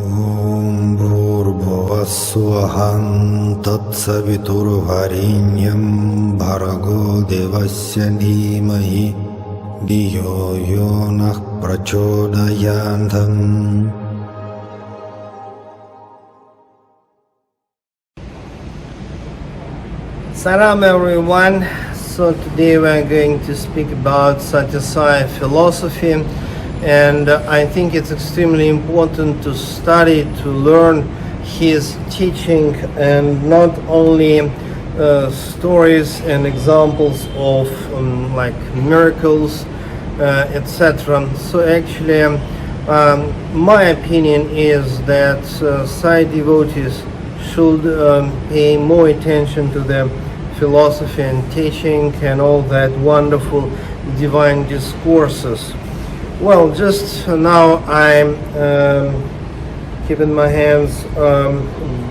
Om Bhurбhuvah Tatsaviturvarenyam Bhargo Devasya Dhimahi Dhiyo Yonah Prachodayantam. Salam everyone. So today we are going to speak about Sathya Sai philosophy, and I think it's extremely important to study, to learn his teaching, and not only stories and examples of like miracles, etc. So actually my opinion is that Sai devotees should pay more attention to the philosophy and teaching and all that wonderful divine discourses. Well, just now I'm keeping my hands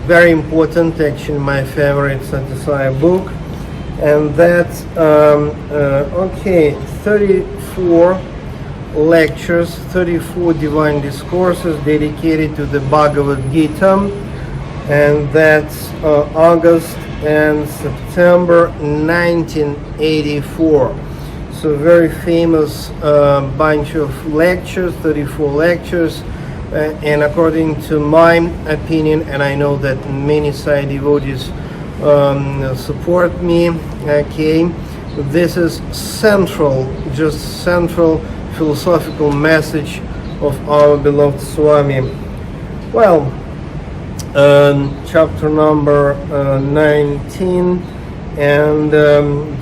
very important, actually my favorite Sathya Sai book, and that's 34 lectures, 34 divine discourses dedicated to the Bhagavad Gita, and that's August and September 1984. So very famous bunch of lectures, 34 lectures, and according to my opinion, and I know that many Sai devotees support me, okay, this is central, just central philosophical message of our beloved Swami. Well, chapter number 19, and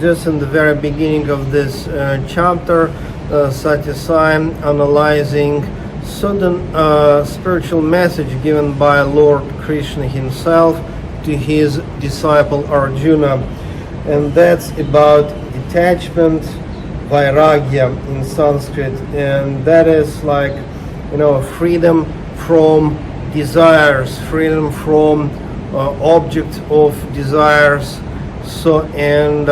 just in the very beginning of this chapter, Sathya Sai analyzing certain spiritual message given by Lord Krishna himself to his disciple Arjuna, and that's about detachment, vairagya in Sanskrit, and that is like, you know, freedom from desires, freedom from object of desires, so, and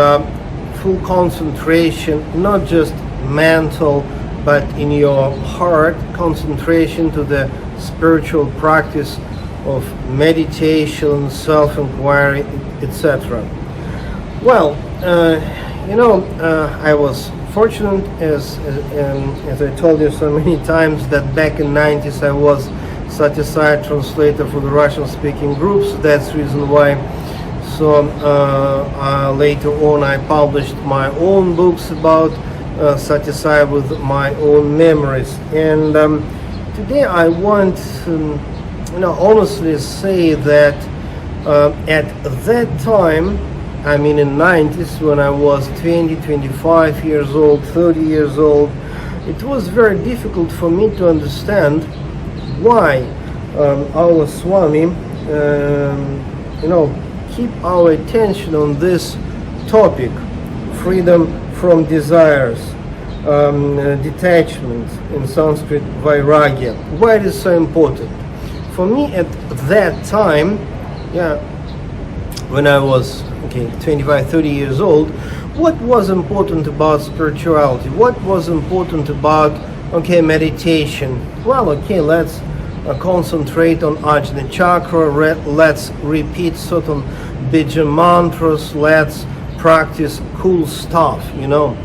full concentration, not just mental but in your heart, concentration to the spiritual practice of meditation, self-inquiry, etc. Well, you know, I was fortunate, as I told you so many times, that back in 90s I was Sathya Sai translator for the Russian-speaking groups. That's the reason why. So later on I published my own books about Sathya Sai with my own memories. And today I want to, you know, honestly say that at that time, I mean in 90s, when I was 20, 25 years old, 30 years old, it was very difficult for me to understand why our Swami, you know, keep our attention on this topic, freedom from desires, detachment, in Sanskrit vairagya. Why it is so important? For me at that time, yeah, when I was 25, 30 years old, what was important about spirituality? What was important about meditation? Well, let's concentrate on Ajna Chakra, let's repeat certain bija mantras, let's practice cool stuff, you know.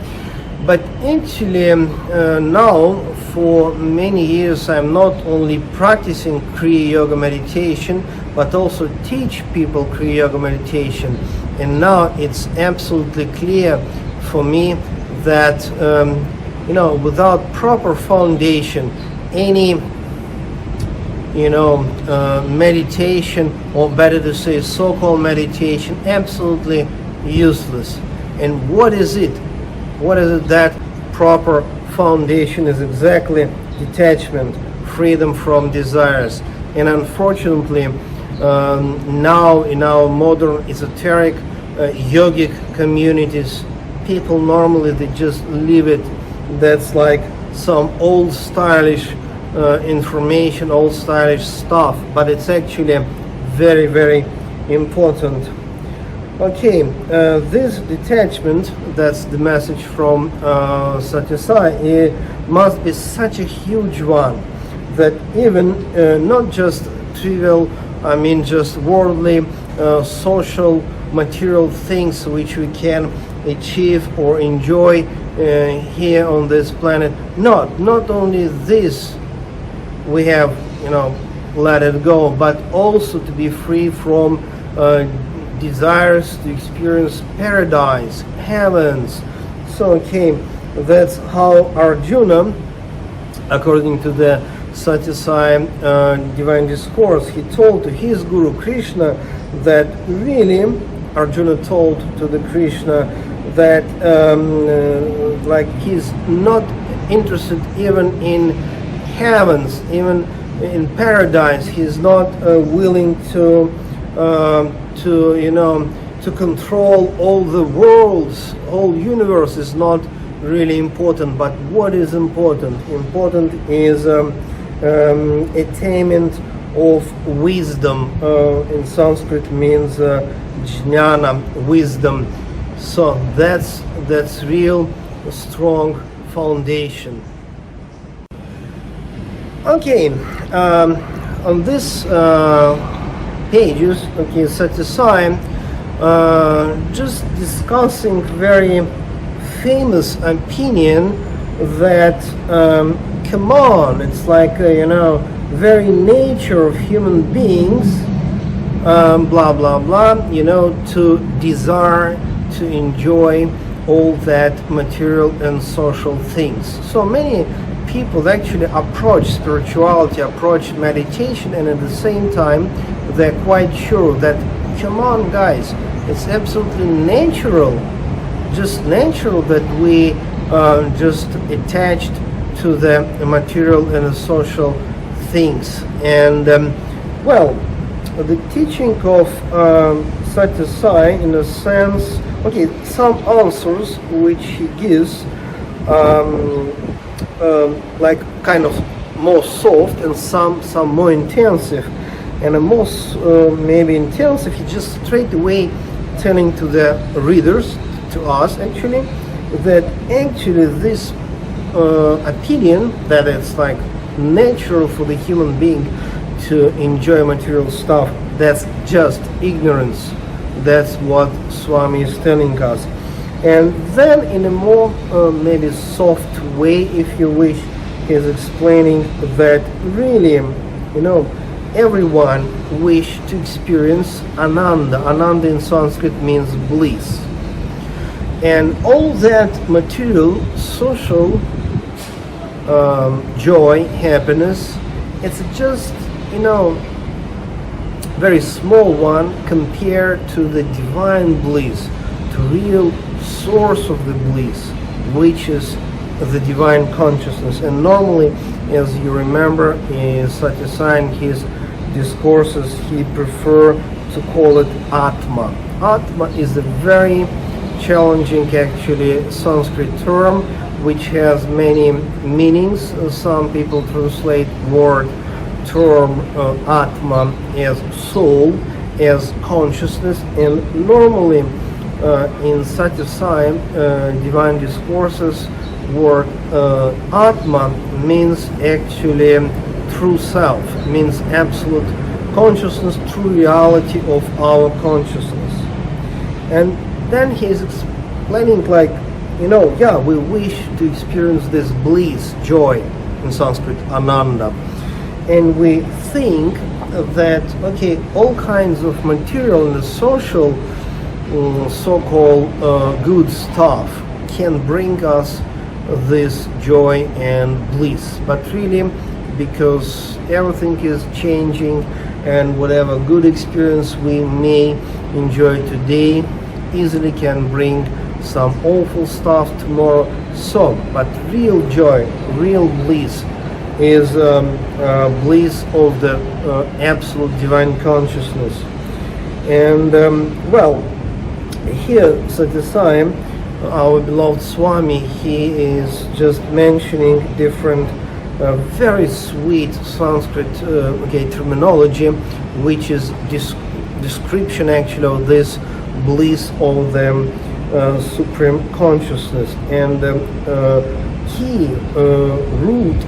But actually now for many years I'm not only practicing Kriya Yoga meditation but also teach people Kriya Yoga meditation, and now it's absolutely clear for me that you know, without proper foundation, any meditation, or better to say so-called meditation, absolutely useless. And what is it? What is it that proper foundation is? Exactly detachment, freedom from desires. And unfortunately now in our modern esoteric yogic communities, people normally they just leave it. That's like some old stylish information, old stylish stuff, but it's actually very, very important. Okay, this detachment, that's the message from Sathya Sai, it must be such a huge one that even not just trivial, I mean just worldly, social, material things which we can achieve or enjoy here on this planet. Not only this we have, let it go, but also to be free from desires to experience paradise, heavens. So that's how Arjuna, according to the Sathya Sai divine discourse, he told to his guru Krishna that really Arjuna told to the Krishna that like he's not interested even in heavens, even in paradise. He's not willing to control all the worlds, whole universe is not really important. But what is important? Important is attainment of wisdom. In Sanskrit means jnana, wisdom. So that's real strong foundation. Okay, on this pages, Sathya Sai just discussing very famous opinion that come on, it's like very nature of human beings, blah blah blah, to desire to enjoy all that material and social things. So many people actually approach spirituality, approach meditation, and at the same time they're quite sure that, come on guys, it's absolutely natural, just natural that we just attached to the material and the social things. And the teaching of Sathya Sai, in a sense, some answers which he gives like kind of more soft, and some more intensive. And the most maybe intensive, he just straight away telling to the readers, to us actually, that actually this opinion that it's like natural for the human being to enjoy material stuff, that's just ignorance. That's what Swami is telling us. And then in a more maybe soft way, if you wish, he's explaining that really, everyone wish to experience ananda. Ananda in Sanskrit means bliss. And all that material, social joy, happiness, it's just, very small one compared to the divine bliss, to real source of the bliss, which is the divine consciousness. And normally, as you remember, in Sathya Sai, in his discourses, he prefer to call it Atma. Atma is a very challenging, actually, Sanskrit term, which has many meanings. Some people translate term Atma as soul, as consciousness, and normally in Sathya Sai divine discourses, word Atma means actually true self, means absolute consciousness, true reality of our consciousness. And then he's explaining like, we wish to experience this bliss, joy, in Sanskrit, Ananda. And we think that, all kinds of material and the social so-called good stuff can bring us this joy and bliss. But really, because everything is changing, and whatever good experience we may enjoy today easily can bring some awful stuff tomorrow. So, but real joy, real bliss is bliss of the absolute divine consciousness. And here Sathya Sai, our beloved Swami, he is just mentioning different very sweet Sanskrit terminology, which is description actually of this bliss of the supreme consciousness. And key root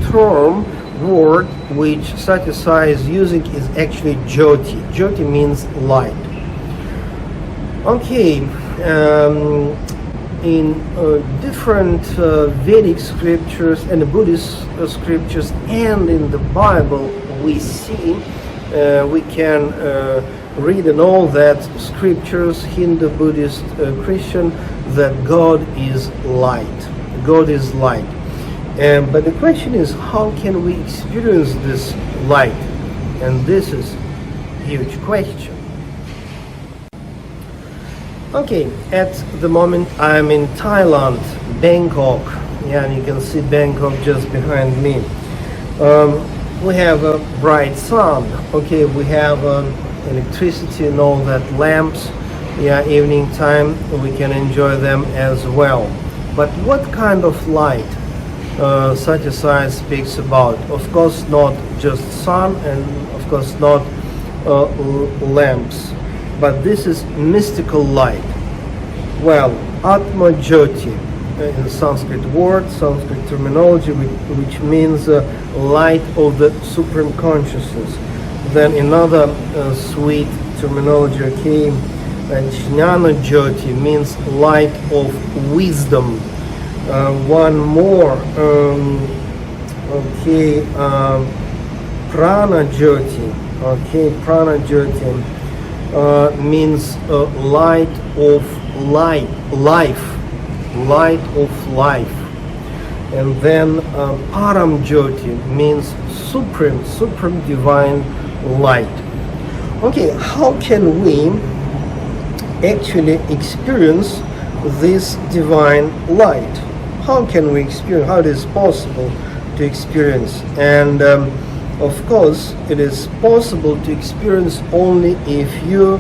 term word which Sathya Sai is using is actually Jyoti. Jyoti means light. Okay, in different Vedic scriptures and Buddhist scriptures and in the Bible we see, we can read in all that scriptures, Hindu, Buddhist, Christian, that God is light. God is light. But the question is, how can we experience this light? And this is a huge question. Okay, at the moment I'm in Thailand, Bangkok. Yeah, and you can see Bangkok just behind me. We have a bright sun. Okay, we have electricity and all that, lamps. Yeah, evening time we can enjoy them as well. But what kind of light Sathya Sai speaks about? Of course not just sun, and of course not lamps, but this is mystical light. Well, Atma Jyoti, in Sanskrit word, Sanskrit terminology, which means light of the supreme consciousness. Then another sweet terminology, okay, Jnana Jyoti means light of wisdom. One more, okay, Prana Jyoti, okay, Prana Jyoti means light of life, light of life. And then Param Jyoti means supreme divine light. Okay, how can we actually experience this divine light? How can we experience, how it is possible to experience? And of course it is possible to experience only if you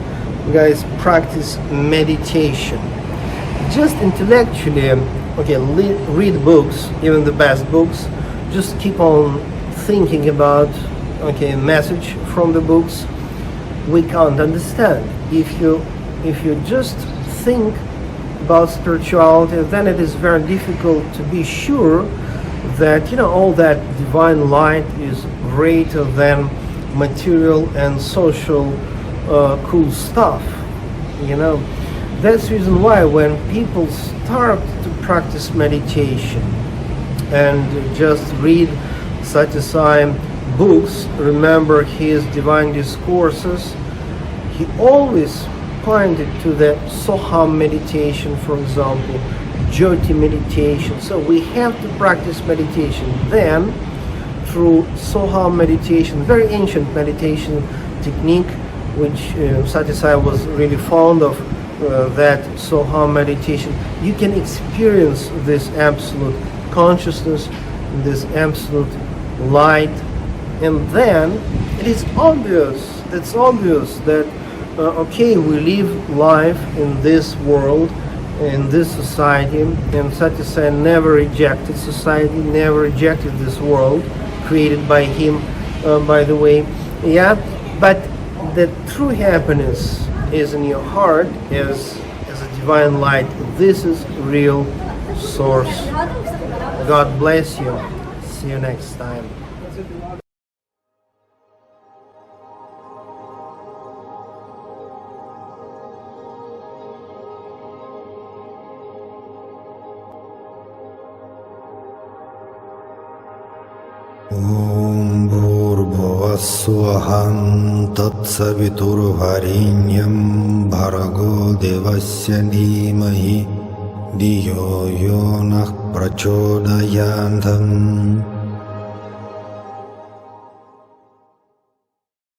guys practice meditation. Just intellectually, okay, read books, even the best books, just keep on thinking about, okay, message from the books, we can't understand. If you just think about spirituality, then it is very difficult to be sure that, you know, all that divine light is greater than material and social cool stuff, you know. That's the reason why when people start to practice meditation and just read Sathya Sai books, remember his divine discourses, he always pointed to the Soham meditation, for example, Jyoti meditation. So we have to practice meditation. Then, through Soham meditation, very ancient meditation technique, which Sathya Sai was really fond of, that Soham meditation, you can experience this absolute consciousness, this absolute light, and then it is obvious, it's obvious that okay, we live life in this world, in this society, and Sathya Sai never rejected society, never rejected this world created by him, by the way. Yeah, but the true happiness is in your heart as a divine light. This is real source. God bless you. See you next time. Om Bhurvasvaham Tatsaviturvarenyam Bhargo Devasya Dhimahi Dhiyo Yo Nah Prachodayantam